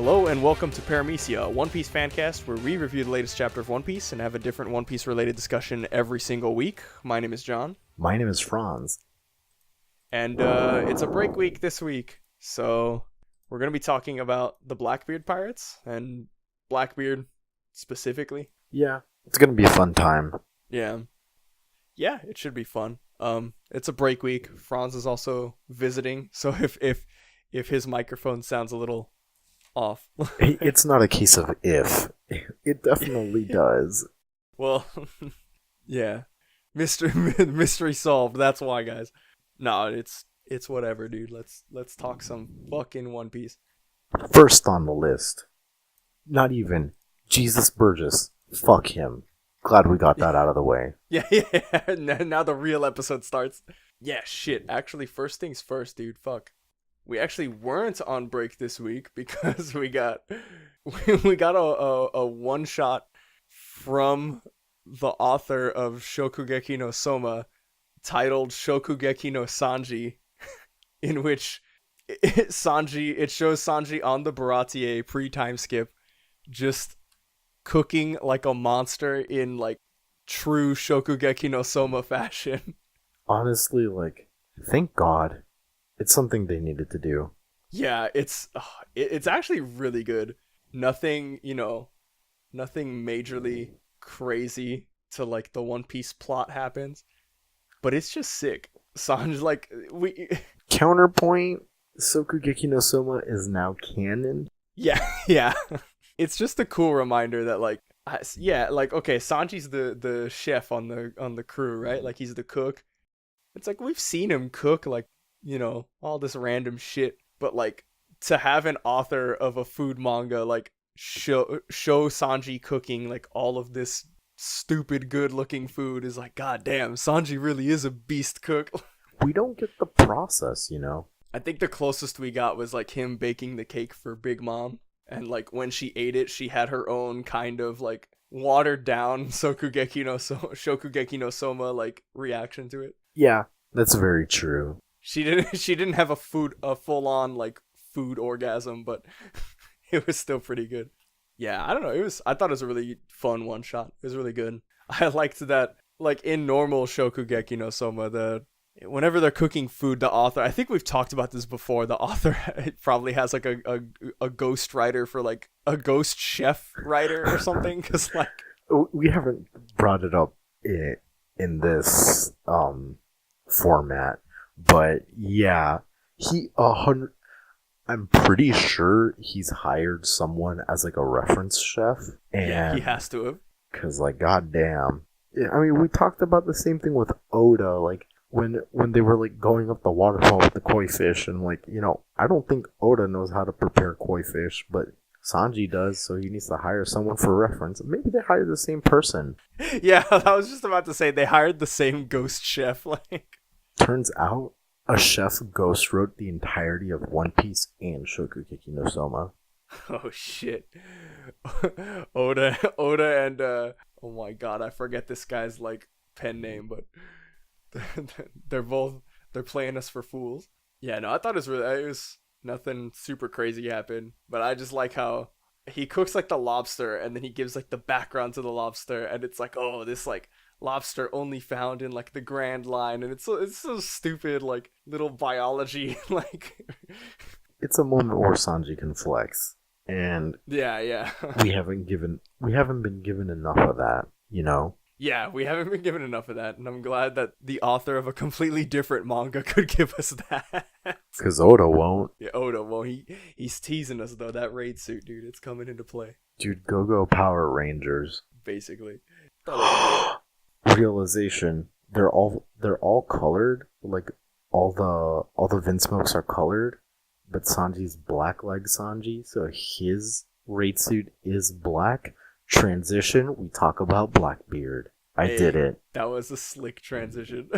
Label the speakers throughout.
Speaker 1: Hello and welcome to Paramecia, a One Piece fancast where we review the latest chapter of One Piece and have a different One Piece related discussion every single week. My name is John.
Speaker 2: My name is Franz.
Speaker 1: And it's a break week this week, so we're going to be talking about the Blackbeard pirates and Blackbeard specifically.
Speaker 2: Yeah, it's going to be a fun time.
Speaker 1: Yeah, it should be fun. It's a break week. Franz is also visiting, so if his microphone sounds a little off.
Speaker 2: It's not a case of if. It definitely does.
Speaker 1: Well, yeah. Mystery solved. That's why, guys. No, it's whatever, dude. Let's talk some fucking One Piece.
Speaker 2: First on the list. Not even Jesus Burgess. Fuck him. Glad we got that out of the way.
Speaker 1: Yeah. Now the real episode starts. Yeah, shit. Actually, first things first, dude. Fuck. We actually weren't on break this week because we got a one shot from the author of Shokugeki no Soma titled Shokugeki no Sanji, in which it shows Sanji on the Baratier pre-time skip just cooking like a monster in like true Shokugeki no Soma fashion.
Speaker 2: Honestly, thank God. It's something they needed to do.
Speaker 1: Yeah, it's actually really good. Nothing majorly crazy to like the One Piece plot happens, but it's just sick. Sanji,
Speaker 2: Counterpoint, Shokugeki no Soma is now canon.
Speaker 1: Yeah. It's just a cool reminder that okay, Sanji's the chef on the crew, right? Like he's the cook. It's like we've seen him cook all this random shit, but like to have an author of a food manga like show Sanji cooking like all of this stupid good looking food is like, god damn, Sanji really is a beast cook.
Speaker 2: We don't get the process,
Speaker 1: I think the closest we got was like him baking the cake for Big Mom, and like when she ate it she had her own kind of like watered down Shokugeki no Soma like reaction to it.
Speaker 2: Yeah, that's very true.
Speaker 1: She didn't have a full on like food orgasm, but it was still pretty good. Yeah, I don't know. I thought it was a really fun one shot. It was really good. I liked that like in normal Shokugeki no Soma, whenever they're cooking food, the author, I think we've talked about this before, the author probably has like a ghost writer for like a ghost chef writer or something, cuz like
Speaker 2: we haven't brought it up in this format. But yeah, I'm pretty sure he's hired someone as like a reference chef. And
Speaker 1: yeah, he has to have.
Speaker 2: Cause like, goddamn. I mean, we talked about the same thing with Oda, like when they were like going up the waterfall with the koi fish, and like, I don't think Oda knows how to prepare koi fish, but Sanji does, so he needs to hire someone for reference. Maybe they hired the same person.
Speaker 1: Yeah, I was just about to say they hired the same ghost chef, like.
Speaker 2: Turns out, a chef ghost wrote the entirety of One Piece and Shokugeki no Soma.
Speaker 1: Oh shit. Oda and oh my god, I forget this guy's like pen name, but they're playing us for fools. Yeah, no, I thought it was nothing super crazy happened, but I just like how he cooks like the lobster and then he gives like the background to the lobster, and it's like, oh, this like lobster only found in like the Grand Line, and it's so stupid, like little biology like.
Speaker 2: It's a moment where Sanji can flex, and
Speaker 1: yeah
Speaker 2: we haven't been given enough of that,
Speaker 1: Yeah, we haven't been given enough of that, and I'm glad that the author of a completely different manga could give us that.
Speaker 2: Because Oda won't.
Speaker 1: Yeah, Oda won't. He's teasing us though. That raid suit, dude, it's coming into play.
Speaker 2: Dude, go Power Rangers.
Speaker 1: Basically.
Speaker 2: Realization, they're all colored, like all the Vinsmokes are colored, but Sanji's black leg Sanji, so his raid suit is black. Transition, we talk about Blackbeard. I did it.
Speaker 1: That was a slick transition.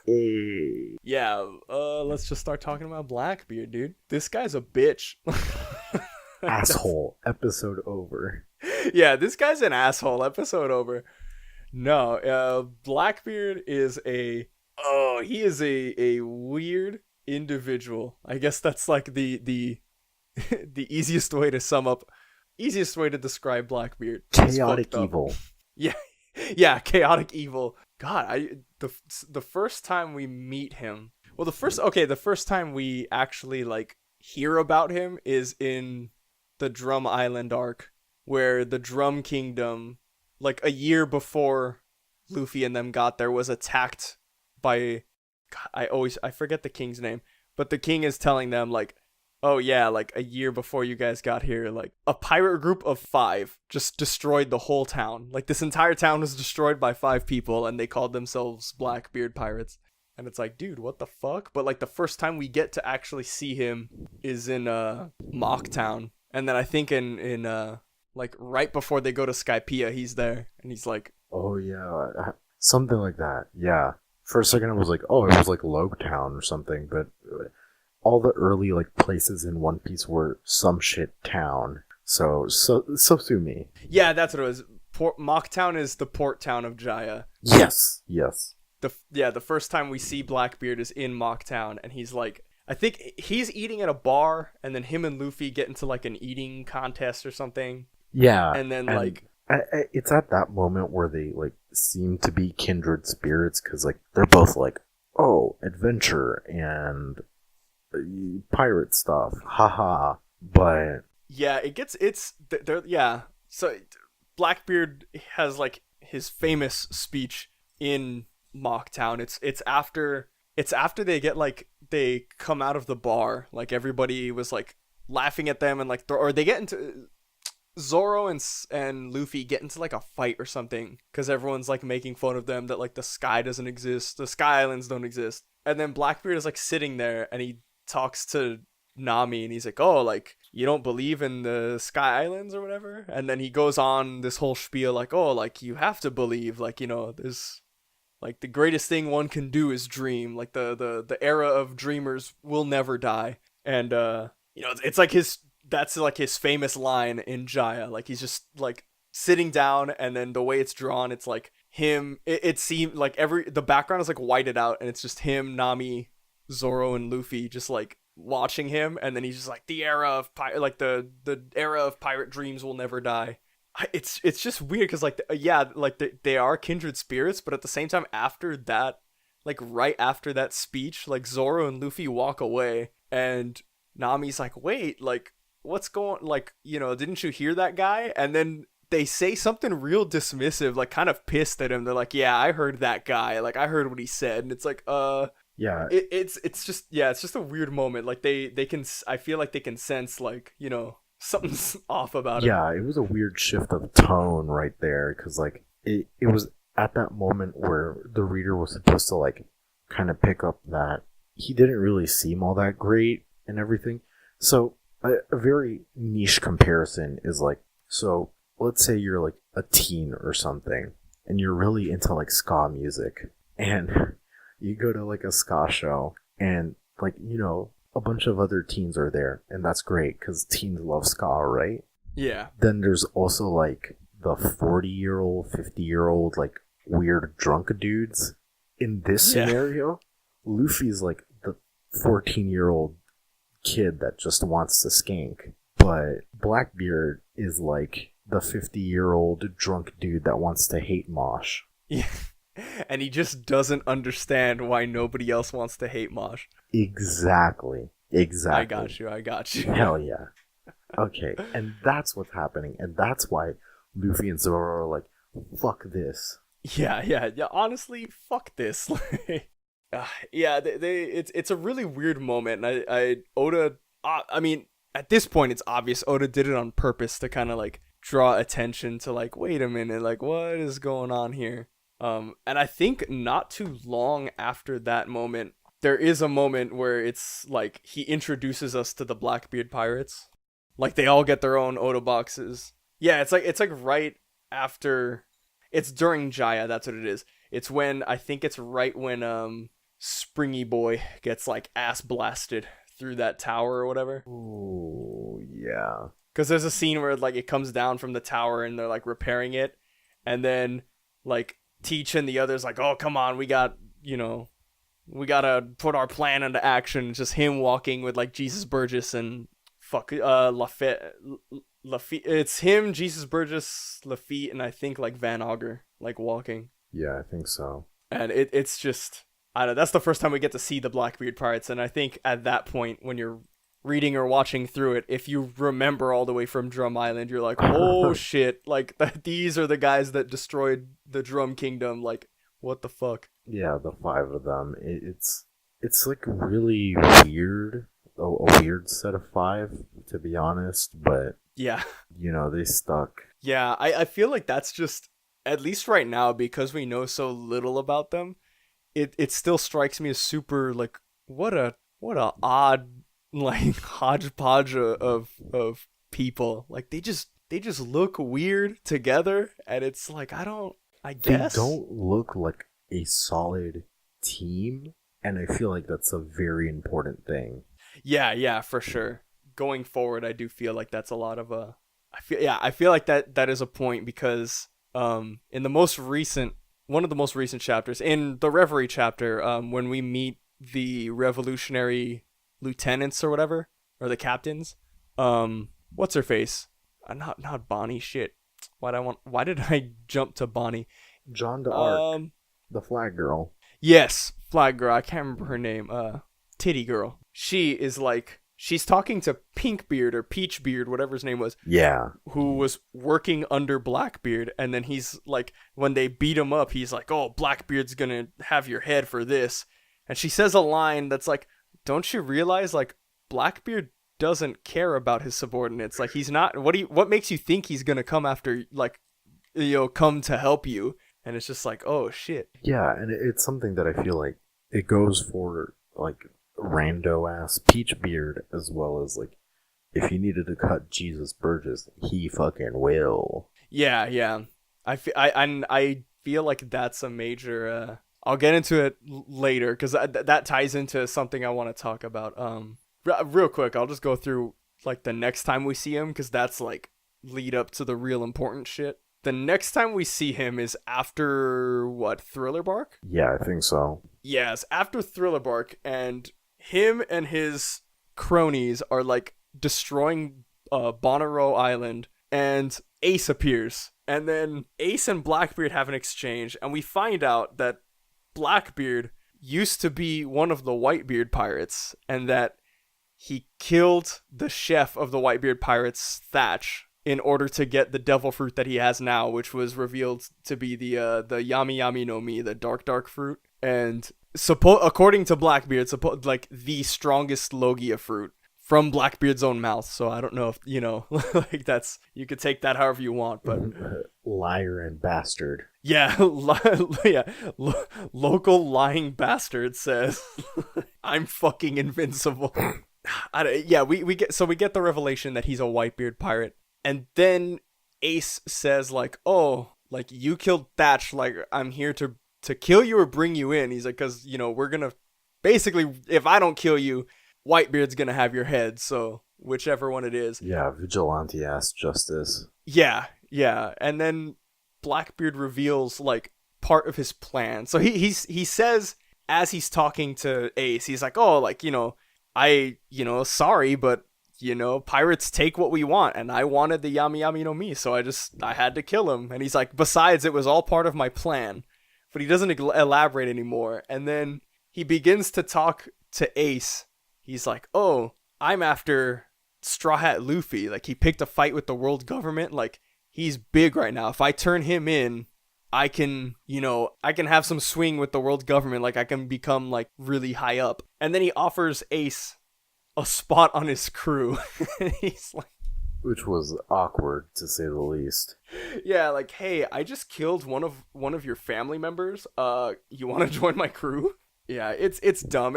Speaker 2: Hey.
Speaker 1: Yeah, let's just start talking about Blackbeard, dude. This guy's a bitch.
Speaker 2: Asshole. Episode over.
Speaker 1: Yeah, this guy's an asshole. Episode over. No, Blackbeard is a weird individual. I guess that's like the the easiest way to describe Blackbeard. He's
Speaker 2: Chaotic
Speaker 1: fucked up.
Speaker 2: evil.
Speaker 1: Yeah, yeah, chaotic evil. God, the first time we meet him, well, the first time we actually like hear about him is in the Drum Island arc, where the Drum Kingdom, like a year before Luffy and them got there, was attacked by, God, I forget the king's name, but the king is telling them like, oh yeah, like a year before you guys got here, like a pirate group of 5 just destroyed the whole town. Like this entire town was destroyed by 5 people, and they called themselves Blackbeard pirates. And it's like, dude, what the fuck? But like the first time we get to actually see him is in Mock Town, and then I think in like right before they go to Skypiea, he's there, and he's like,
Speaker 2: oh yeah, something like that. Yeah. For a second, I was like, oh, it was like Town or something, but all the early like places in One Piece were some shit town. So sue me.
Speaker 1: yeah, that's what it was. Mock Town is the port town of Jaya.
Speaker 2: Yes.
Speaker 1: The first time we see Blackbeard is in Mock Town, and he's like, I think he's eating at a bar, and then him and Luffy get into like an eating contest or something.
Speaker 2: Yeah.
Speaker 1: And then like
Speaker 2: it's at that moment where they like seem to be kindred spirits, because like they're both like, oh, adventure and pirate stuff, haha. But
Speaker 1: yeah, so Blackbeard has like his famous speech in Mocktown. It's after they get like, they come out of the bar, like everybody was like laughing at them, and like or they get into Zoro and Luffy get into like a fight or something, because everyone's like making fun of them that like the sky doesn't exist, the Sky Islands don't exist. And then Blackbeard is like sitting there, and he talks to Nami, and he's like, oh, like you don't believe in the Sky Islands or whatever. And then he goes on this whole spiel like, oh, like you have to believe, like, you know, there's like the greatest thing one can do is dream, like the era of dreamers will never die. And you know, it's like that's like his famous line in Jaya. Like he's just like sitting down, and then the way it's drawn, it's like him, it seemed like the background is like whited out, and it's just him, Nami, Zoro, and Luffy just like watching him. And then he's just like, the era of the era of pirate dreams will never die. It's just weird, because like they are kindred spirits, but at the same time, after that, like right after that speech, like Zoro and Luffy walk away, and Nami's like, wait, like what's going, like, you know, didn't you hear that guy? And then they say something real dismissive, like kind of pissed at him. They're like, yeah, I heard that guy, like I heard what he said. And it's like,
Speaker 2: yeah,
Speaker 1: it's just a weird moment. Like they can, I feel like they can sense, like, you know, something's off about it.
Speaker 2: Yeah, it was a weird shift of tone right there, because like it was at that moment where the reader was supposed to like kind of pick up that he didn't really seem all that great and everything. So a very niche comparison is like, so let's say you're like a teen or something, and you're really into like ska music, and you go to like a ska show, and like, you know, a bunch of other teens are there, and that's great because teens love ska, right?
Speaker 1: Yeah.
Speaker 2: Then there's also like the 40-year-old, 50-year-old, like weird drunk dudes. In this scenario, Luffy's like the 14-year-old kid that just wants to skank, but Blackbeard is like the 50-year-old drunk dude that wants to hate Mosh.
Speaker 1: Yeah. And he just doesn't understand why nobody else wants to hate Mosh.
Speaker 2: Exactly.
Speaker 1: I got you.
Speaker 2: Hell yeah. Okay, and that's what's happening, and that's why Luffy and Zoro are like, fuck this.
Speaker 1: Yeah. Honestly, fuck this. Yeah, it's a really weird moment, and Oda. I mean, at this point, it's obvious Oda did it on purpose to kind of like draw attention to like, wait a minute, like what is going on here? And I think not too long after that moment, there is a moment where it's like he introduces us to the Blackbeard pirates. Like they all get their own Oda boxes. Yeah, it's like right after. It's during Jaya. That's what it is. It's when, I think it's right when Springy Boy gets like ass blasted through that tower or whatever.
Speaker 2: Ooh, yeah.
Speaker 1: Because there's a scene where like it comes down from the tower and they're like repairing it, and then like Teach and the others like, oh come on, we gotta put our plan into action. It's just him walking with like Jesus Burgess and Lafitte. Lafitte. It's him, Jesus Burgess, Lafitte, and I think like Van Auger, like walking.
Speaker 2: Yeah, I think so.
Speaker 1: And it's just, I don't know, that's the first time we get to see the Blackbeard pirates, and I think at that point when you're reading or watching through it, if you remember all the way from Drum Island, you're like, oh shit, like these are the guys that destroyed the Drum Kingdom, like what the fuck.
Speaker 2: Yeah, the 5 of them. It's like really weird, a weird set of 5 to be honest, but
Speaker 1: Yeah.
Speaker 2: they stuck.
Speaker 1: Yeah, I feel like that's just, at least right now, because we know so little about them, it still strikes me as super, like, what a odd, like, hodgepodge of people. Like, they just look weird together, and it's like, I guess.
Speaker 2: They don't look like a solid team, and I feel like that's a very important thing.
Speaker 1: Yeah, for sure. Going forward, I do feel like that's a lot of I feel like that is a point, because in the most recent, one of the most recent chapters, in the Reverie chapter, when we meet the revolutionary lieutenants or whatever, or the captains, what's her face? Not Bonnie. Shit. Why did I jump to Bonnie?
Speaker 2: John d'Arc, the flag girl.
Speaker 1: Yes, flag girl. I can't remember her name. Titty girl. She is like, she's talking to Pinkbeard or Peachbeard, whatever his name was.
Speaker 2: Yeah.
Speaker 1: Who was working under Blackbeard, and then he's like, when they beat him up, he's like, oh, Blackbeard's gonna have your head for this. And she says a line that's like, don't you realize, like, Blackbeard doesn't care about his subordinates? Like, he's not, what makes you think he's gonna come after, like, come to help you? And it's just like, oh shit.
Speaker 2: Yeah, and it's something that I feel like it goes for, like, rando ass Peachbeard, as well as, like, if you needed to cut Jesus Burgess, he fucking will.
Speaker 1: Yeah. I feel like that's a major. I'll get into it later, because that ties into something I want to talk about. Real quick, I'll just go through like the next time we see him, because that's like lead up to the real important shit. The next time we see him is after what, Thriller Bark?
Speaker 2: Yeah, I think so.
Speaker 1: Yes, after Thriller Bark, and him and his cronies are like destroying Bonnaroo Island, and Ace appears. And then Ace and Blackbeard have an exchange, and we find out that Blackbeard used to be one of the Whitebeard pirates, and that he killed the chef of the Whitebeard pirates, Thatch, in order to get the devil fruit that he has now, which was revealed to be the Yami Yami no Mi, the dark fruit. And according to Blackbeard, like the strongest Logia fruit from Blackbeard's own mouth. So I don't know if, like that's, you could take that however you want, but
Speaker 2: liar and bastard.
Speaker 1: Yeah, local lying bastard says, I'm fucking invincible. We get the revelation that he's a Whitebeard pirate. And then Ace says, like, oh, like, you killed Thatch, like, I'm here to kill you or bring you in. He's like, because, we're gonna, basically, if I don't kill you, Whitebeard's gonna have your head, so whichever one it is.
Speaker 2: Yeah, vigilante-ass justice.
Speaker 1: Yeah, and then Blackbeard reveals, like, part of his plan. So he says, as he's talking to Ace, he's like, oh, like, sorry, but pirates take what we want, and I wanted the Yami Yami no Mi, so I had to kill him. And he's like, besides, it was all part of my plan. But he doesn't elaborate anymore. And then he begins to talk to Ace. He's like, oh, I'm after Straw Hat Luffy. Like, he picked a fight with the world government. Like, he's big right now. If I turn him in, I can have some swing with the world government. Like, I can become, like, really high up. And then he offers Ace a spot on his crew. He's like,
Speaker 2: which was awkward, to say the least.
Speaker 1: Yeah, like, hey, I just killed one of your family members. You want to join my crew? Yeah, it's dumb.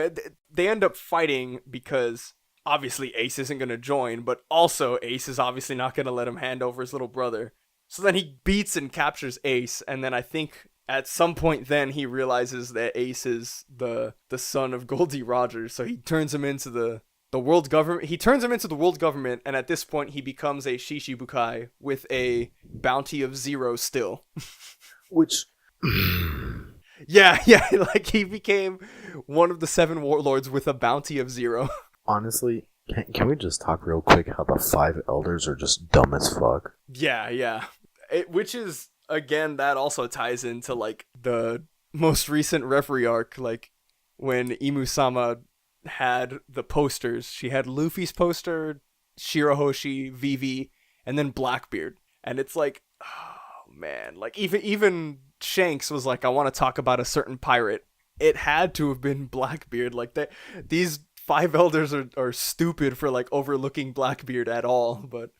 Speaker 1: They end up fighting because obviously Ace isn't going to join, but also Ace is obviously not going to let him hand over his little brother. So then he beats and captures Ace, and then I think at some point then he realizes that Ace is the son of Goldie Rogers, so he turns him into the world government. He turns him into the world government, and at this point he becomes a Shishibukai with a bounty of 0 still.
Speaker 2: Which...
Speaker 1: yeah, like he became one of the 7 warlords with a bounty of 0.
Speaker 2: Honestly, Can we just talk real quick how the five elders are just dumb as fuck?
Speaker 1: Yeah. Which is, again, that also ties into, like, the most recent referee arc, like, when Imu-sama had the posters. She had Luffy's poster, Shirahoshi, Vivi, and then Blackbeard. And it's like, oh, man. Like, even Shanks was like, I want to talk about a certain pirate. It had to have been Blackbeard. Like, these five elders are stupid for, like, overlooking Blackbeard at all, but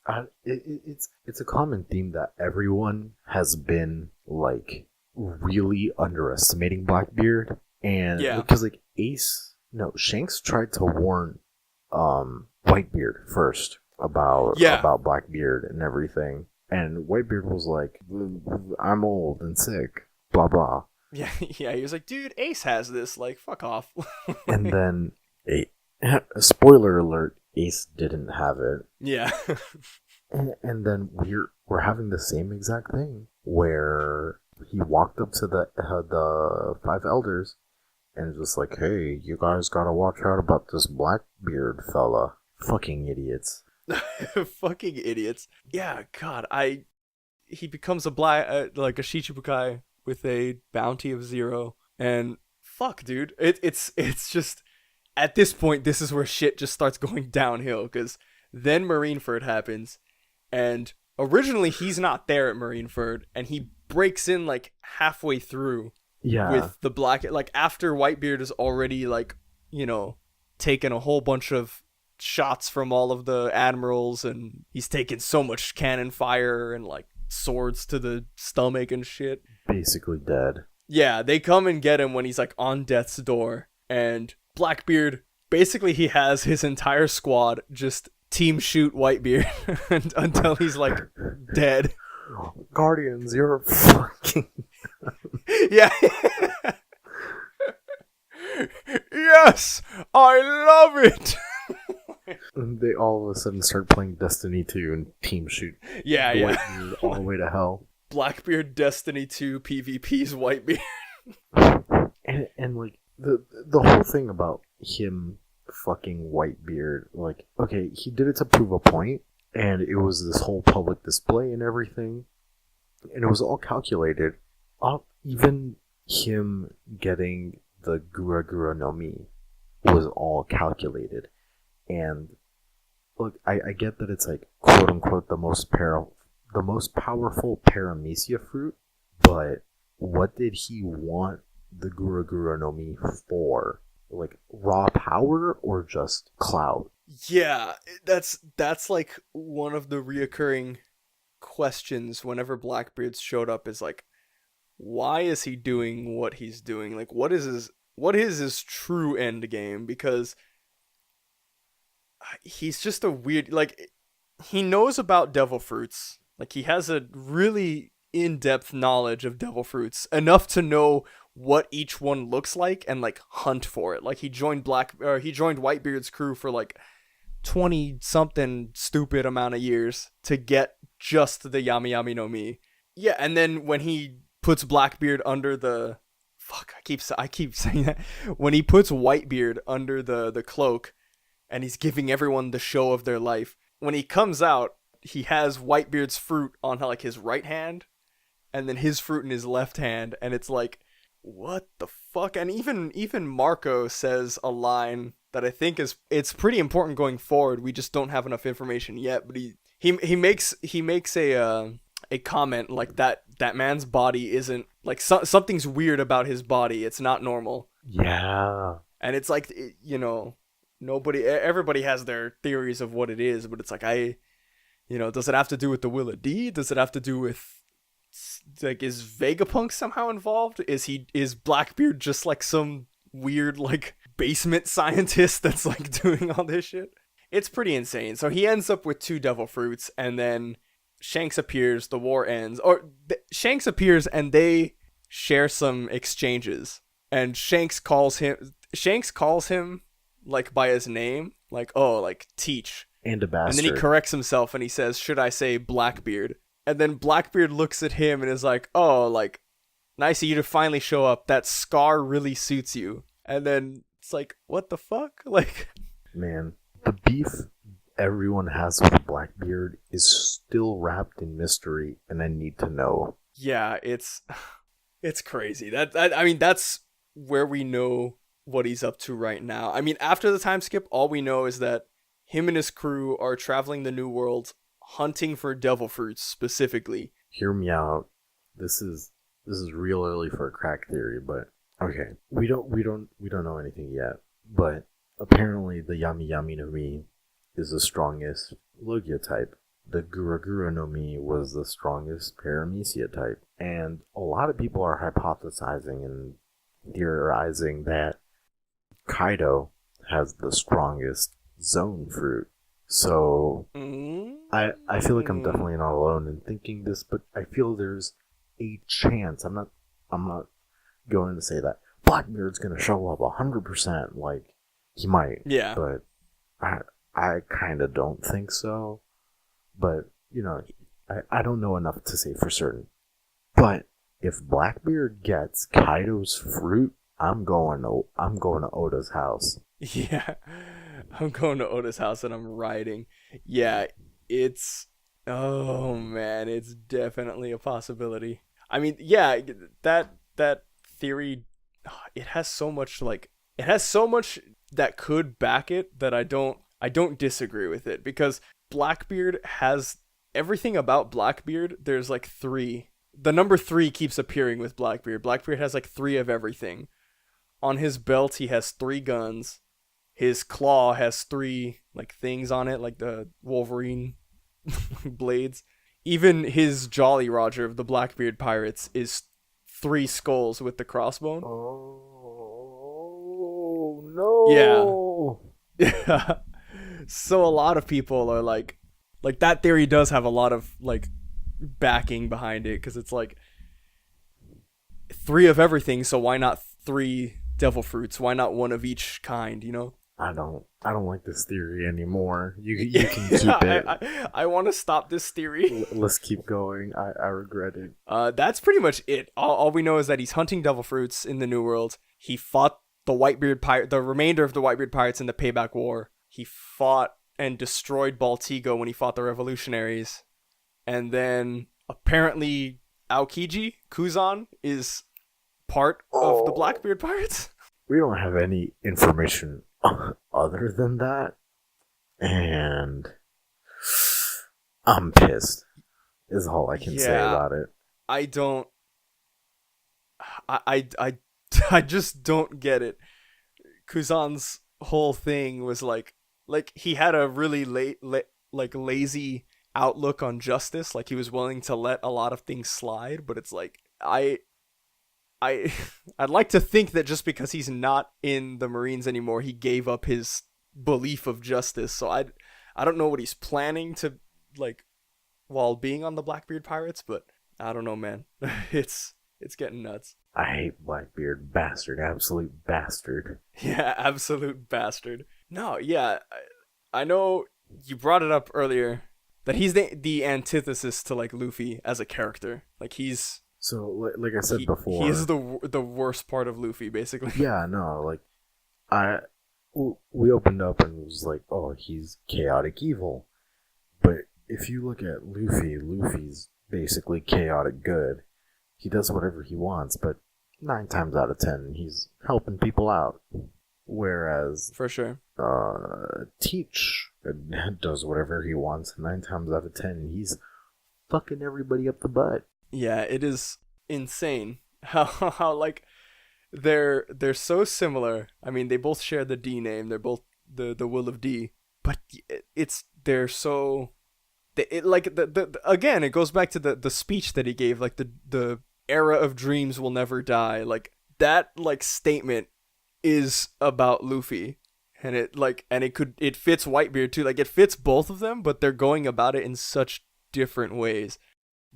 Speaker 2: It's a common theme that everyone has been like really underestimating Blackbeard, and
Speaker 1: yeah.
Speaker 2: because like Shanks tried to warn Whitebeard first about Blackbeard and everything, and Whitebeard was like, "I'm old and sick, blah blah."
Speaker 1: Yeah, he was like, dude, Ace has this, like, fuck off.
Speaker 2: And then spoiler alert, Ace didn't have it.
Speaker 1: Yeah.
Speaker 2: And then we're having the same exact thing where he walked up to the five elders and just like, hey, you guys gotta watch out about this Blackbeard fella. Fucking idiots.
Speaker 1: Fucking idiots. Yeah, God, he becomes like a Shichibukai with a bounty of 0, and fuck, dude, it's just, at this point, this is where shit just starts going downhill, because then Marineford happens, and originally he's not there at Marineford, and he breaks in, like, halfway through with the like, after Whitebeard is already, like, taken a whole bunch of shots from all of the admirals, and he's taken so much cannon fire and, like, swords to the stomach and shit.
Speaker 2: Basically dead. Yeah,
Speaker 1: they come and get him when he's, like, on death's door, and Blackbeard, basically he has his entire squad just team shoot Whitebeard until he's, like, dead.
Speaker 2: Guardians, you're fucking...
Speaker 1: Yeah. Yes, I love it.
Speaker 2: And they all of a sudden start playing Destiny 2 and team shoot.
Speaker 1: Yeah.
Speaker 2: Whitebeard all the way to hell.
Speaker 1: Blackbeard Destiny 2 PvP's Whitebeard.
Speaker 2: and like the whole thing about him fucking Whitebeard, like, okay, he did it to prove a point, and it was this whole public display and everything, and it was all calculated. Even him getting the Gura Gura no Mi was all calculated. And look, I get that it's like, quote unquote, the most powerful paramecia fruit, but what did he want the Gura Gura no Mi for? Like, raw power or just clout?
Speaker 1: Yeah, that's like one of the reoccurring questions whenever Blackbeard's showed up, is like, why is he doing what he's doing? Like, what is his true end game? Because he's just a weird, like, he knows about devil fruits. Like, he has a really in-depth knowledge of devil fruits, enough to know what each one looks like and, like, hunt for it. Like, he joined Whitebeard's crew for, like, 20-something stupid amount of years to get just the Yami Yami no Mi. Yeah, and then when he puts Blackbeard under the... Fuck, I keep saying that. When he puts Whitebeard under the cloak, and he's giving everyone the show of their life, when he comes out, he has Whitebeard's fruit on, like, his right hand, and then his fruit in his left hand, and it's like, what the fuck? And even Marco says a line that I think it's pretty important going forward. We just don't have enough information yet, but he makes a comment like that man's body isn't, like, something's weird about his body. It's not normal.
Speaker 2: Yeah.
Speaker 1: And it's like, everybody has their theories of what it is, but it's like, does it have to do with the Will of D? Does it have to do with, like, is Vegapunk somehow involved? Is Blackbeard just, like, some weird, like, basement scientist that's, like, doing all this shit? It's pretty insane. So he ends up with 2 devil fruits, and then Shanks appears, the war ends. Shanks appears, and they share some exchanges. And Shanks calls him, like, by his name, like, oh, like, Teach.
Speaker 2: And a bastard.
Speaker 1: And then he corrects himself, and he says, should I say Blackbeard? And then Blackbeard looks at him and is like, oh, like, nice of you to finally show up. That scar really suits you. And then it's like, what the fuck? Like,
Speaker 2: man, the beef everyone has with Blackbeard is still wrapped in mystery, and I need to know.
Speaker 1: Yeah, it's crazy. I mean, that's where we know what he's up to right now. I mean, after the time skip, all we know is that him and his crew are traveling the New World, hunting for devil fruits specifically.
Speaker 2: Hear me out. This is real early for a crack theory, but okay. We don't know anything yet, but apparently the Yami Yami no Mi is the strongest Logia type. The Gura Gura no Mi was the strongest Paramecia type. And a lot of people are hypothesizing and theorizing that Kaido has the strongest zone fruit. So I feel like I'm definitely not alone in thinking this, but I feel there's a chance. I'm not going to say that Blackbeard's gonna show up 100%. Like, he might.
Speaker 1: Yeah.
Speaker 2: But I kind of don't think so. But, you know, I don't know enough to say for certain. But if Blackbeard gets Kaido's fruit, I'm going to Oda's house.
Speaker 1: Yeah. I'm going to Oda's house and I'm riding. Yeah, oh man, it's definitely a possibility. I mean, yeah, that theory, it has so much that could back it that I don't disagree with it, because Blackbeard has everything about Blackbeard. There's like 3. The number 3 keeps appearing with Blackbeard. Blackbeard has like 3 of everything. On his belt, he has 3 guns. His claw has 3 like things on it, like the Wolverine blades. Even his Jolly Roger of the Blackbeard Pirates is 3 skulls with the crossbone.
Speaker 2: Oh no!
Speaker 1: Yeah. So a lot of people are like that theory does have a lot of like backing behind it, because it's like 3 of everything, so why not 3 devil fruits? Why not 1 of each kind, you know?
Speaker 2: I don't like this theory anymore. You can keep it.
Speaker 1: I want to stop this theory.
Speaker 2: Let's keep going. I regret it.
Speaker 1: That's pretty much it. All we know is that he's hunting devil fruits in the New World. He fought the remainder of the Whitebeard pirates in the Payback War. He fought and destroyed Baltigo when he fought the revolutionaries. And then apparently Aokiji, Kuzan, is part of the Blackbeard pirates.
Speaker 2: We don't have any information other than that, and I'm pissed is all I can say about it.
Speaker 1: I don't I just don't get it. Kuzan's whole thing was like he had a really lazy outlook on justice. Like, he was willing to let a lot of things slide, but it's like I'd like to think that just because he's not in the Marines anymore, he gave up his belief of justice. So I don't know what he's planning to, like, while being on the Blackbeard Pirates, but I don't know, man. It's getting nuts.
Speaker 2: I hate Blackbeard. Bastard. Absolute bastard.
Speaker 1: Yeah, absolute bastard. No, yeah, I know you brought it up earlier that he's the antithesis to, like, Luffy as a character. Like, he's...
Speaker 2: So, like I said before...
Speaker 1: He is the worst part of Luffy, basically.
Speaker 2: Yeah, no, like, we opened up and it was like, oh, he's chaotic evil. But if you look at Luffy's basically chaotic good. He does whatever he wants, but 9 times out of 10, he's helping people out. Whereas...
Speaker 1: For sure.
Speaker 2: Teach does whatever he wants 9 times out of 10, he's fucking everybody up the butt.
Speaker 1: Yeah, it is insane how like they're so similar. I mean, they both share the D name. They're both the Will of D, but they're so again, it goes back to the speech that he gave, like the era of dreams will never die. Like, that like statement is about Luffy, and it fits Whitebeard too. Like, it fits both of them, but they're going about it in such different ways.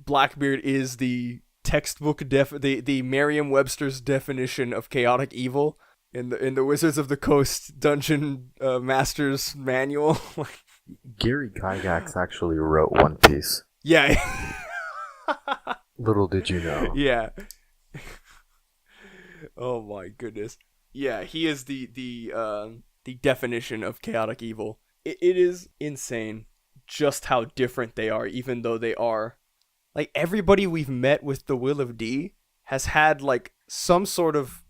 Speaker 1: Blackbeard is the textbook the Merriam-Webster's definition of chaotic evil in the Wizards of the Coast Dungeon Master's Manual.
Speaker 2: Gary Gygax actually wrote One Piece.
Speaker 1: Yeah.
Speaker 2: Little did you know.
Speaker 1: Yeah. Oh my goodness. Yeah, he is the definition of chaotic evil. it is insane just how different they are, even though they are. Like, everybody we've met with the Will of D has had, like, some sort of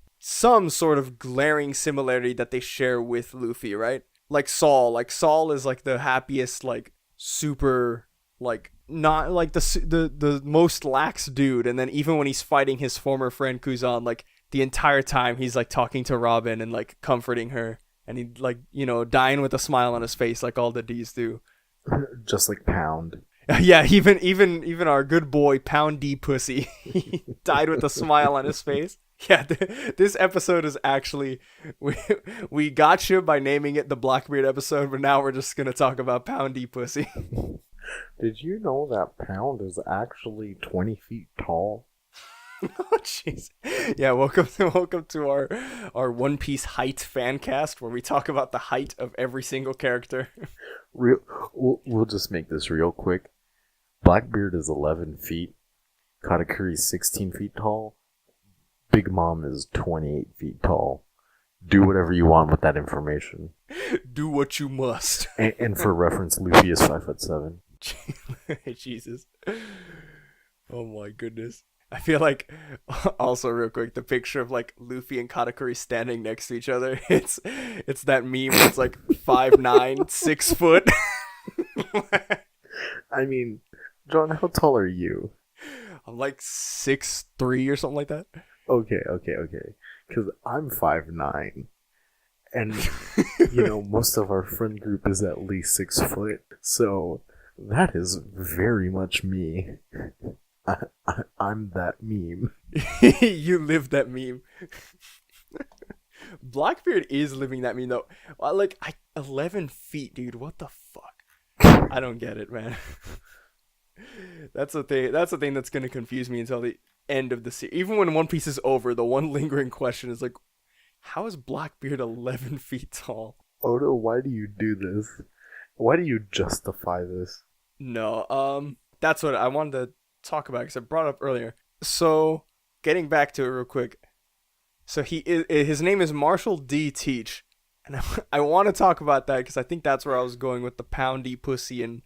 Speaker 1: glaring similarity that they share with Luffy, right? Like Saul is like the happiest, like, super, like, not like the most lax dude, and then even when he's fighting his former friend Kuzan, like, the entire time he's like talking to Robin and like comforting her, and he, like, you know, dying with a smile on his face like all the D's do.
Speaker 2: Just like Pound.
Speaker 1: Yeah, even our good boy Pound D Pussy, he died with a smile on his face. Yeah, this episode is actually, we got you by naming it the Blackbeard episode, but now we're just gonna talk about Pound D Pussy.
Speaker 2: Did you know that Pound is actually 20 feet tall?
Speaker 1: Oh jeez. Yeah, welcome to our One Piece height fan cast, where we talk about the height of every single character.
Speaker 2: We'll just make this real quick. Blackbeard is 11 feet. Katakuri is 16 feet tall. Big Mom is 28 feet tall. Do whatever you want with that information.
Speaker 1: Do what you must.
Speaker 2: And for reference, Luffy is 5'7".
Speaker 1: Jesus. Oh my goodness. I feel like, also real quick, the picture of like Luffy and Katakuri standing next to each other, it's that meme where it's like 5'9", 6 foot.
Speaker 2: I mean, John, how tall are you?
Speaker 1: I'm like 6'3" or something like that.
Speaker 2: Okay. Because I'm 5'9". And, you know, most of our friend group is at least 6 foot. So that is very much me. I'm that meme.
Speaker 1: You live that meme. Blackbeard is living that meme though. Like, 11 feet, dude. What the fuck? I don't get it, man. That's the thing that's gonna confuse me until the end of the series. Even when One Piece is over, the one lingering question is like, how is Blackbeard 11 feet tall?
Speaker 2: Oda, why do you do this? Why do you justify this?
Speaker 1: No, that's what I wanted to talk about because I brought it up earlier. So, getting back to it real quick. So his name is Marshall D. Teach, and I want to talk about that because I think that's where I was going with the Pound D Pussy and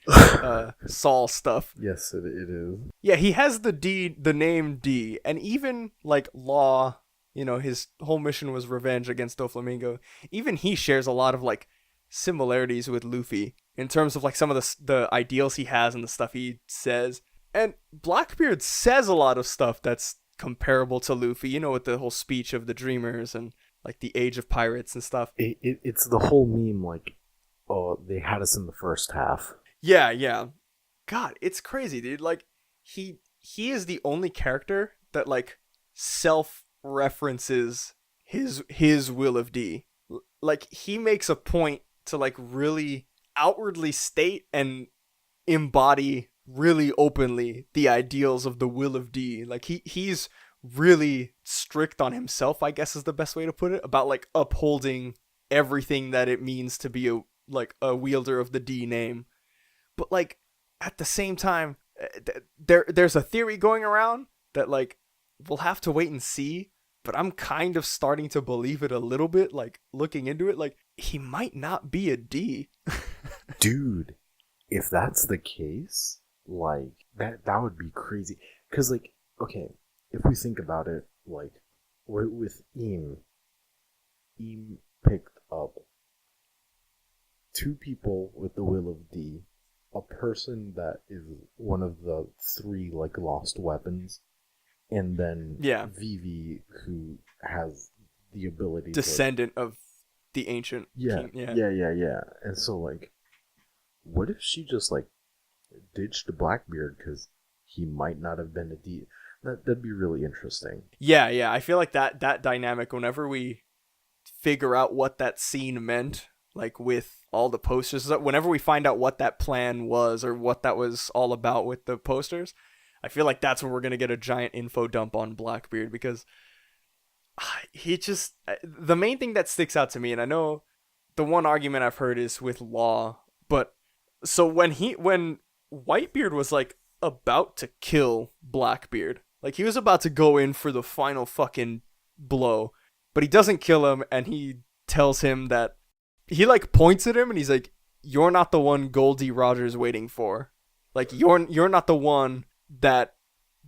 Speaker 1: Saul stuff.
Speaker 2: Yes, it is.
Speaker 1: Yeah, he has the name D, and even like Law, you know, his whole mission was revenge against Doflamingo. Even he shares a lot of like similarities with Luffy in terms of like some of the ideals he has and the stuff he says. And Blackbeard says a lot of stuff that's comparable to Luffy, you know, with the whole speech of the Dreamers and like the Age of Pirates and stuff.
Speaker 2: It's the whole meme, like, oh, they had us in the first half.
Speaker 1: Yeah. God, it's crazy, dude. Like, he is the only character that like self-references his Will of D. Like, he makes a point to like really outwardly state and embody really openly the ideals of the Will of D. Like, he's really strict on himself, I guess is the best way to put it, about like upholding everything that it means to be a wielder of the D name. But like at the same time, there's a theory going around that like we'll have to wait and see, but I'm kind of starting to believe it a little bit, like looking into it, like he might not be a D.
Speaker 2: Dude, if that's the case, like, that would be crazy. Because, like, okay, if we think about it, like, with Im picked up 2 people with the Will of D, a person that is one of the 3, like, lost weapons, and then Vivi, who has the ability
Speaker 1: descendant of the ancient king.
Speaker 2: Yeah. And so, like, what if she just, like, ditched Blackbeard because he might not have been a D? That'd be really interesting.
Speaker 1: Yeah. I feel like that dynamic, whenever we figure out what that scene meant, like with all the posters, whenever we find out what that plan was or what that was all about with the posters, I feel like that's where we're going to get a giant info dump on Blackbeard, because he just, the main thing that sticks out to me, and I know the one argument I've heard is with Law, but so when Whitebeard was like about to kill Blackbeard, like he was about to go in for the final fucking blow, but he doesn't kill him, and he tells him that he like points at him and he's like, you're not the one Goldie Roger's waiting for. Like, you're not the one that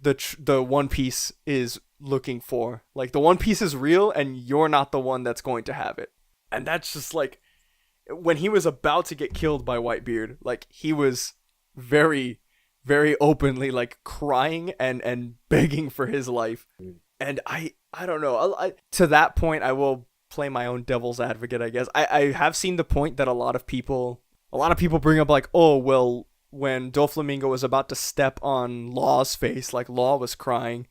Speaker 1: the One Piece is looking for. Like, the One Piece is real, and you're not the one that's going to have it. And that's just like, when he was about to get killed by Whitebeard, like, he was very, very openly, like, crying and begging for his life. And I don't know. To that point, I will play my own devil's advocate, I guess. I have seen the point that a lot of people bring up, like, oh, well, when Doflamingo was about to step on Law's face, like, Law was crying.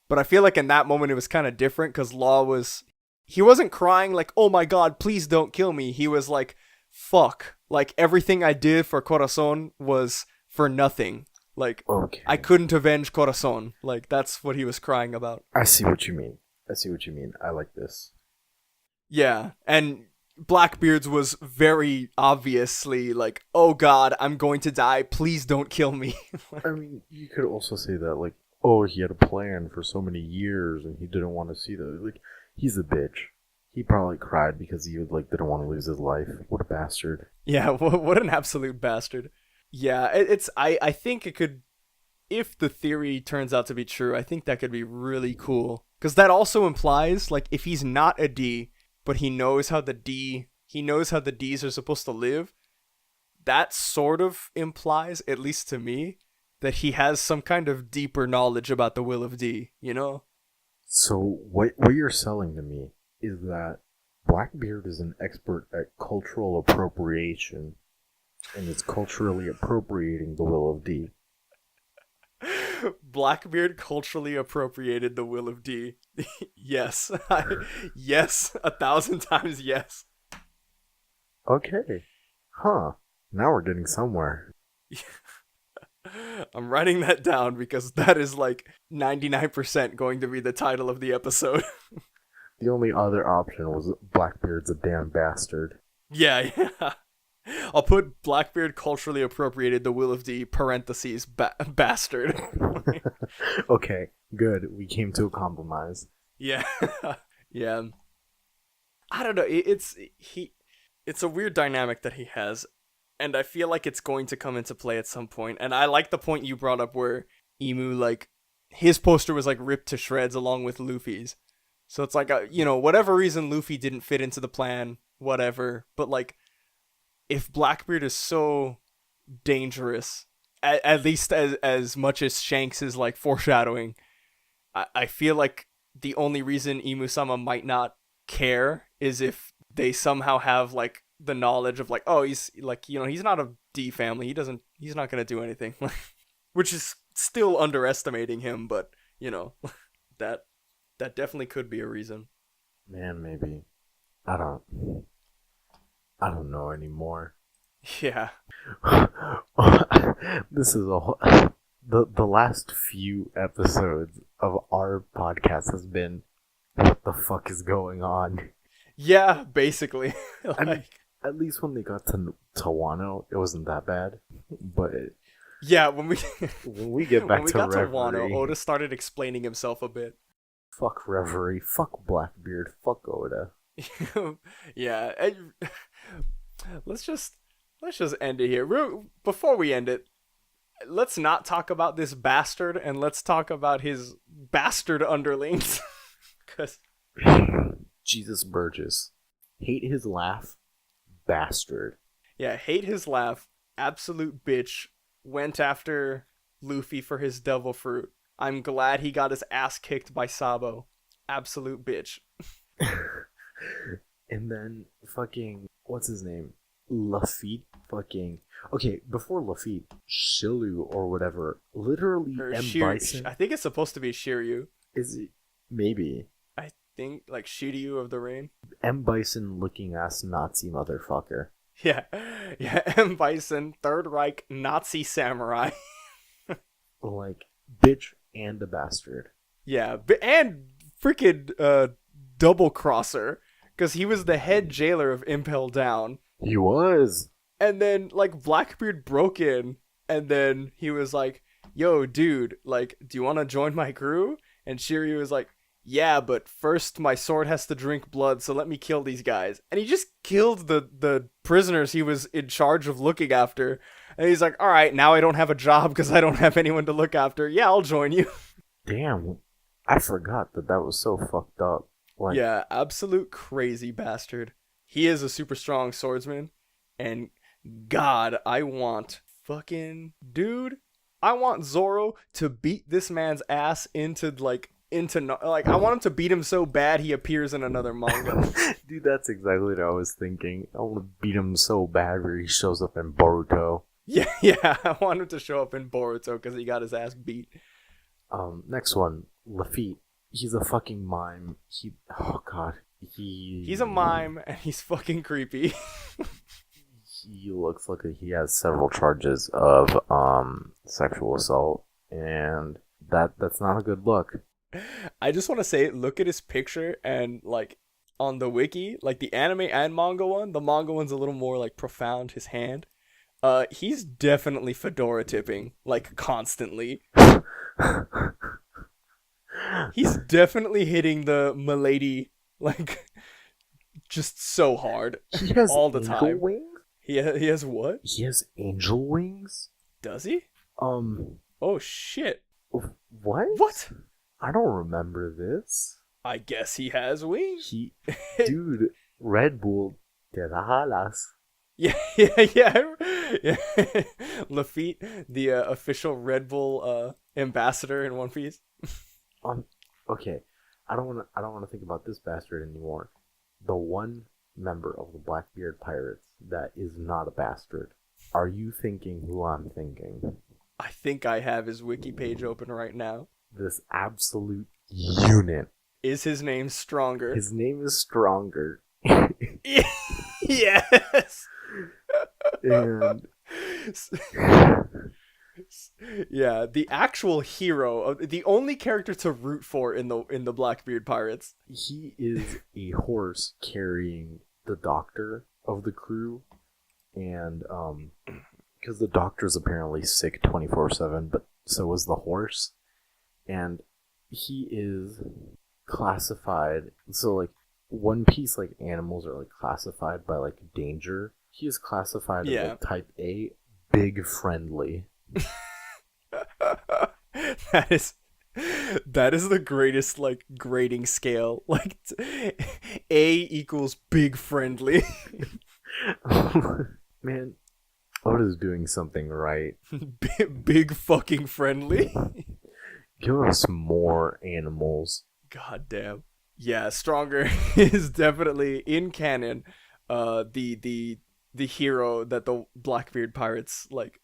Speaker 1: But I feel like in that moment it was kind of different, because he wasn't crying like, oh my god, please don't kill me. He was like, fuck. Like, everything I did for Corazon was for nothing. Like, okay. I couldn't avenge Corazon. Like, that's what he was crying about.
Speaker 2: I see what you mean. I like this.
Speaker 1: Yeah, and Blackbeard's was very obviously like, oh god, I'm going to die, please don't kill me.
Speaker 2: I mean, you could also say that, like, oh, he had a plan for so many years and he didn't want to see that. Like, he's a bitch. He probably cried because he, like, didn't want to lose his life. What a bastard.
Speaker 1: Yeah, what an absolute bastard. Yeah, I think it could, if the theory turns out to be true, I think that could be really cool. Because that also implies, like, if he's not a D, but he knows how the Ds are supposed to live, that sort of implies, at least to me, that he has some kind of deeper knowledge about the will of D, you know?
Speaker 2: So what you're selling to me is that Blackbeard is an expert at cultural appropriation, and is culturally appropriating the will of D.
Speaker 1: Blackbeard culturally appropriated the will of D. Yes. Yes, 1,000 times yes.
Speaker 2: Okay. Huh. Now we're getting somewhere.
Speaker 1: I'm writing that down because that is like 99% going to be the title of the episode.
Speaker 2: The only other option was Blackbeard's a damn bastard.
Speaker 1: Yeah. I'll put Blackbeard culturally appropriated the will of D, parentheses, bastard.
Speaker 2: Okay, good. We came to a compromise.
Speaker 1: Yeah. Yeah. I don't know. It's a weird dynamic that he has, and I feel like it's going to come into play at some point. And I like the point you brought up where Emu, like, his poster was like ripped to shreds along with Luffy's. So it's like, whatever reason Luffy didn't fit into the plan, whatever. But like, if Blackbeard is so dangerous, at least as much as Shanks is like foreshadowing, I feel like the only reason Imu-sama might not care is if they somehow have like the knowledge of like, oh, he's like, he's not a D family. He's not going to do anything. Which is still underestimating him, but that definitely could be a reason.
Speaker 2: Man, maybe. I don't know anymore.
Speaker 1: Yeah.
Speaker 2: This is the last few episodes of our podcast has been, what the fuck is going on?
Speaker 1: Yeah, basically.
Speaker 2: Like, I mean, at least when they got to Wano, it wasn't that bad. But
Speaker 1: yeah, when
Speaker 2: we get back to Reverie,
Speaker 1: Wano, Oda started explaining himself a bit.
Speaker 2: Fuck Reverie, fuck Blackbeard, fuck Oda.
Speaker 1: Yeah, let's just end it here. Before we end it, let's not talk about this bastard, and let's talk about his bastard underlings. 'Cause
Speaker 2: Jesus Burgess, hate his laugh, bastard.
Speaker 1: Yeah, hate his laugh, absolute bitch. Went after Luffy for his devil fruit. I'm glad he got his ass kicked by Sabo. Absolute bitch.
Speaker 2: And then fucking, what's his name? Lafitte fucking... Okay, before Lafitte, Shilu or whatever, literally
Speaker 1: Or
Speaker 2: M. Bison...
Speaker 1: I think it's supposed to be Shiryu.
Speaker 2: Is it? Maybe.
Speaker 1: I think, like, Shiryu of the Rain.
Speaker 2: M. Bison looking ass Nazi motherfucker.
Speaker 1: Yeah, M. Bison, Third Reich, Nazi samurai.
Speaker 2: Like, bitch and a bastard.
Speaker 1: Yeah, and freaking double crosser, because he was the head jailer of Impel Down.
Speaker 2: He was.
Speaker 1: And then, like, Blackbeard broke in, and then he was like, yo, dude, like, do you want to join my crew? And Shiryu was like, yeah, but first my sword has to drink blood, so let me kill these guys. And he just killed the prisoners he was in charge of looking after. And he's like, all right, now I don't have a job because I don't have anyone to look after. Yeah, I'll join you.
Speaker 2: Damn, I forgot that was so fucked up. Like,
Speaker 1: yeah, absolute crazy bastard. He is a super strong swordsman. And God, I want I want Zoro to beat this man's ass into I want him to beat him so bad he appears in another manga.
Speaker 2: Dude, that's exactly what I was thinking. I want to beat him so bad where he shows up in Boruto.
Speaker 1: Yeah, I want him to show up in Boruto because he got his ass beat.
Speaker 2: Next one, Lafitte. He's a fucking mime. He's
Speaker 1: a mime and he's fucking creepy.
Speaker 2: He looks like he has several charges of sexual assault, and that's not a good look.
Speaker 1: I just want to say, look at his picture, and like on the wiki, like the anime and manga one, the manga one's a little more like profound, his hand. He's definitely fedora tipping, like constantly. He's definitely hitting the milady, like, just so hard.
Speaker 2: He has
Speaker 1: all the
Speaker 2: angel
Speaker 1: time.
Speaker 2: Wings?
Speaker 1: He has what?
Speaker 2: He has angel wings?
Speaker 1: Does he? Oh shit.
Speaker 2: What?
Speaker 1: What?
Speaker 2: I don't remember this.
Speaker 1: I guess he has wings.
Speaker 2: Dude, Red Bull, te da alas.
Speaker 1: Yeah. Lafitte, the official Red Bull ambassador in One Piece.
Speaker 2: Okay. I don't want to think about this bastard anymore. The one member of the Blackbeard Pirates that is not a bastard. Are you thinking who I'm thinking?
Speaker 1: I think I have his wiki page open right now.
Speaker 2: This absolute unit.
Speaker 1: Is his name Stronger?
Speaker 2: His name is Stronger.
Speaker 1: Yes.
Speaker 2: And
Speaker 1: yeah, the actual hero, the only character to root for in the Blackbeard Pirates.
Speaker 2: He is a horse carrying the doctor of the crew, and because the doctor's apparently sick 24/7, but so is the horse, and he is classified. So like One Piece, like animals are like classified by like danger. He is classified as like type A, big friendly.
Speaker 1: That is the greatest like grading scale. Like A equals big friendly.
Speaker 2: Man, Oda's doing something right.
Speaker 1: Big fucking friendly.
Speaker 2: Give us more animals.
Speaker 1: God damn. Yeah, Stronger is definitely in canon the hero that the Blackbeard Pirates like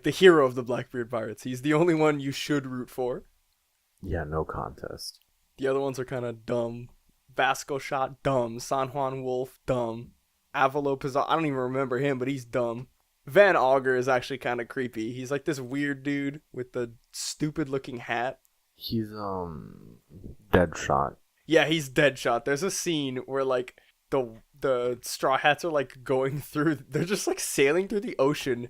Speaker 1: the hero of the Blackbeard Pirates. He's the only one you should root for.
Speaker 2: Yeah, no contest.
Speaker 1: The other ones are kind of dumb. Vasco Shot, dumb. San Juan Wolf, dumb. Avalo Pizarro, I don't even remember him, but he's dumb. Van Augur is actually kind of creepy. He's like this weird dude with the stupid looking hat.
Speaker 2: He's Deadshot.
Speaker 1: Yeah, he's Deadshot. There's a scene where like the Straw Hats are like going through, they're just like sailing through the ocean,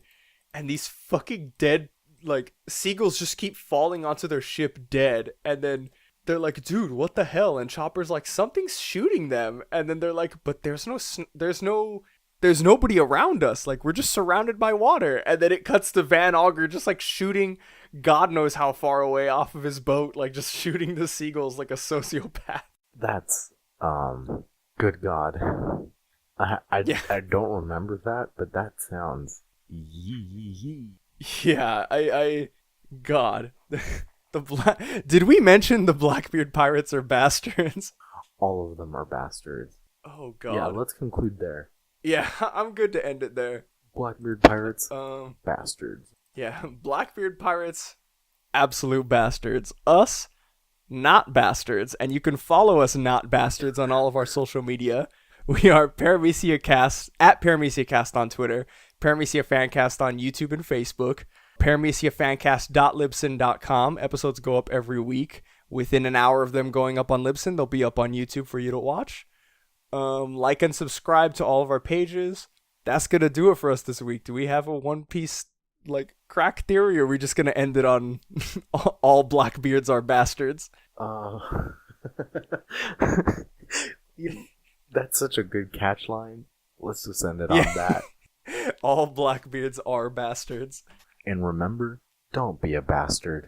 Speaker 1: and these fucking dead like seagulls just keep falling onto their ship dead, and then they're like, dude, what the hell? And Chopper's like, something's shooting them, and then they're like, but there's nobody around us, like we're just surrounded by water. And then it cuts to Van Augur just like shooting God knows how far away off of his boat, like just shooting the seagulls like a sociopath.
Speaker 2: That's good God. I don't remember that, but that sounds
Speaker 1: Yeah, I God. Did we mention the Blackbeard Pirates are bastards?
Speaker 2: All of them are bastards.
Speaker 1: Oh God.
Speaker 2: Yeah, let's conclude there.
Speaker 1: Yeah, I'm good to end it there.
Speaker 2: Blackbeard Pirates, bastards.
Speaker 1: Yeah, Blackbeard Pirates, absolute bastards. Us, not bastards. And you can follow us, not bastards, on all of our social media. We are ParameciaCast, at ParameciaCast on Twitter, Paramecia Fancast on YouTube and Facebook, ParameciaFancast.libsyn.com. Episodes go up every week. Within an hour of them going up on Libsyn, they'll be up on YouTube for you to watch. Like and subscribe to all of our pages. That's gonna do it for us this week. Do we have a One Piece like crack theory, or are we just gonna end it on all Blackbeards are bastards?
Speaker 2: That's such a good catch line. Let's just end it
Speaker 1: Yeah.
Speaker 2: on that.
Speaker 1: All Blackbeards are bastards.
Speaker 2: And remember, don't be a bastard.